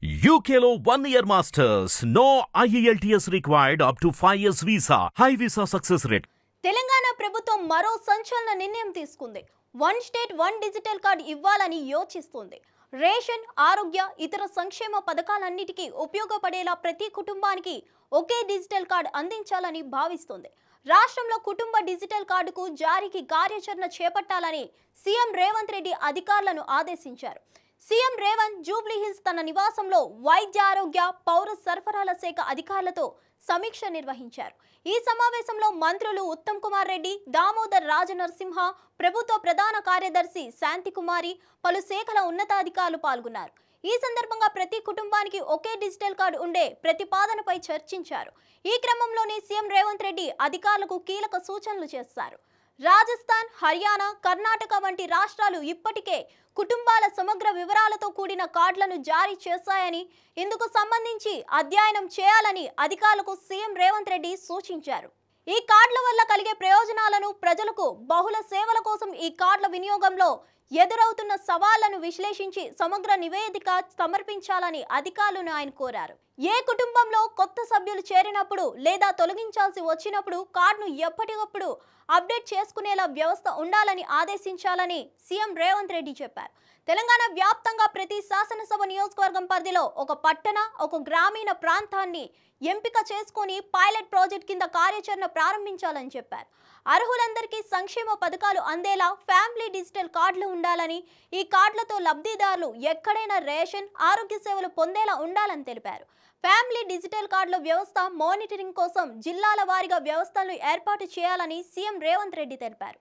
UKలో 1 year masters. No IELTS required up to 5 years visa. High visa success rate. Telangana ప్రభుత్వం మరో సంచలన నిర్ణయం తీసుకుంది. One state one digital card ఇవ్వాలని యోచిస్తుంది. రేషన్, ఆరోగ్య, ఇతర సంక్షేమ పథకాలన్నిటికీ ఉపయోగపడేలా ప్రతి కుటుంబానికి ఒకే డిజిటల్ కార్డ్ అందించాలని భావిస్తుంది. రాష్ట్రంలో కుటుంబ డిజిటల్ కార్డుకు జారీకి కార్యాచరణ చేపట్టాలని సీఎం రేవంత్ రెడ్డి అధికారులను ఆదేశించారు. సీఎం రేవంత్ జూబ్లీ హిల్స్ తన నివాసంలో వైద్య ఆరోగ్య పౌర సరఫరాల శాఖ అధికారులతో సమీక్ష నిర్వహించారు. ఈ సమావేశంలో మంత్రులు ఉత్తమ్ కుమార్ రెడ్డి, దామోదర్ రాజనరసింహ, ప్రభుత్వ ప్రధాన కార్యదర్శి శాంతికుమారి, పలు శాఖల ఉన్నతాధికారులు పాల్గొన్నారు. ఈ సందర్భంగా ప్రతి కుటుంబానికి ఒకే డిజిటల్ కార్డు ఉండే ప్రతిపాదనపై చర్చించారు. ఈ క్రమంలోనే సీఎం రేవంత్ రెడ్డి అధికారులకు కీలక సూచనలు చేశారు. రాజస్థాన్, హర్యానా, కర్ణాటక వంటి రాష్ట్రాలు ఇప్పటికే కుటుంబాల సమగ్ర వివరాలతో కూడిన కార్డులను జారీ చేశాయని, ఇందుకు సంబంధించి అధ్యయనం చేయాలని అధికారులకు సీఎం రేవంత్ రెడ్డి సూచించారు. ఈ కార్డుల వల్ల కలిగే ప్రయోజనాలను, ప్రజలకు బహుళ సేవల కోసం ఈ కార్డుల వినియోగంలో ఎదురవుతున్న సవాళ్లను విశ్లేషించి సమగ్ర నివేదిక సమర్పించాలని అధికారులను ఆయన కోరారు. ఏ కుటుంబంలో కొత్త సభ్యులు చేరినప్పుడు లేదా తొలగించాల్సి వచ్చినప్పుడు కార్డును ఎప్పటికప్పుడు అప్డేట్ చేసుకునేలా వ్యవస్థ ఉండాలని ఆదేశించాలని సీఎం రేవంత్ రెడ్డి చెప్పారు. తెలంగాణ వ్యాప్తంగా ప్రతి శాసనసభ నియోజకవర్గం పరిధిలో ఒక పట్టణ, ఒక గ్రామీణ ప్రాంతాన్ని ఎంపిక చేసుకుని పైలట్ ప్రాజెక్ట్ కింద కార్యాచరణ ప్రారంభించాలని చెప్పారు. అర్హులందరికీ సంక్షేమ పథకాలు అందేలా ఫ్యామిలీ డిజిటల్ కార్డులు ఉండాలని, ఈ కార్డులతో లబ్ధిదారులు ఎక్కడైనా రేషన్, ఆరోగ్య సేవలు పొందేలా ఉండాలని తెలిపారు. ఫ్యామిలీ డిజిటల్ కార్డుల వ్యవస్థ మానిటరింగ్ కోసం జిల్లాల వారీగా వ్యవస్థలను ఏర్పాటు చేయాలని సీఎం రేవంత్ రెడ్డి తెలిపారు.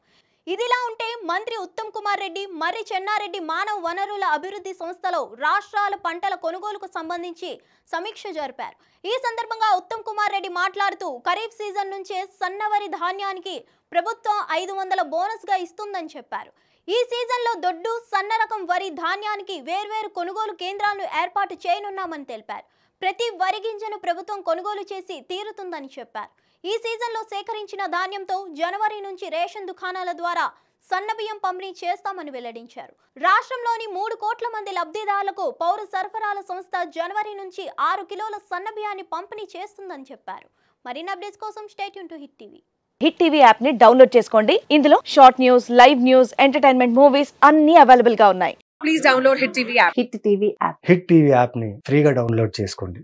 ఇదిలా ఉంటే మంత్రి ఉత్తమ్ కుమార్ రెడ్డి, మర్రి చెన్నారెడ్డి మానవ వనరుల అభివృద్ధి సంస్థలో రాష్ట్రాల పంటల కొనుగోలుకు సంబంధించి సమీక్ష జరిపారు. ఈ సందర్భంగా ఉత్తమ్ కుమార్ రెడ్డి మాట్లాడుతూ ఖరీఫ్ సీజన్ నుంచే సన్నవరి ధాన్యానికి ప్రభుత్వం 500 బోనస్గా ఇస్తుందని చెప్పారు. ఈ సీజన్లో దొడ్డు, సన్న రకం వరి ధాన్యానికి వేర్వేరు కొనుగోలు కేంద్రాలను ఏర్పాటు చేయనున్నామని తెలిపారు. ప్రతి వరి గింజను ప్రభుత్వం కొనుగోలు చేసి తీరుతుందని చెప్పారు. ఈ సీజన్లో సేకరించిన ధాన్యంతో జనవరి నుంచి రేషన్ దుకాణాల ద్వారా సన్నబియ్యం పంపిణీ చేస్తామని వెల్లడించారు. రాష్ట్రంలోని 3 కోట్ల మంది లబ్ధిదారులకు పౌర సరఫరాల సంస్థ జనవరి నుంచి 6 కిలోల సన్నబియ్యాన్ని పంపిణీ చేస్తుందని చెప్పారు. మరిన్ని అప్డేట్స్ కోసం stay tune to hit TV. Hit TV app ని డౌన్లోడ్ చేసుకోండి. ఇందులో short news, live news, entertainment movies అన్ని అవైలబుల్ గా ఉన్నాయి. Please download Hit TV app. Hit TV app hit TV యాప్ని ఫ్రీగా డౌన్లోడ్ చేసుకోండి.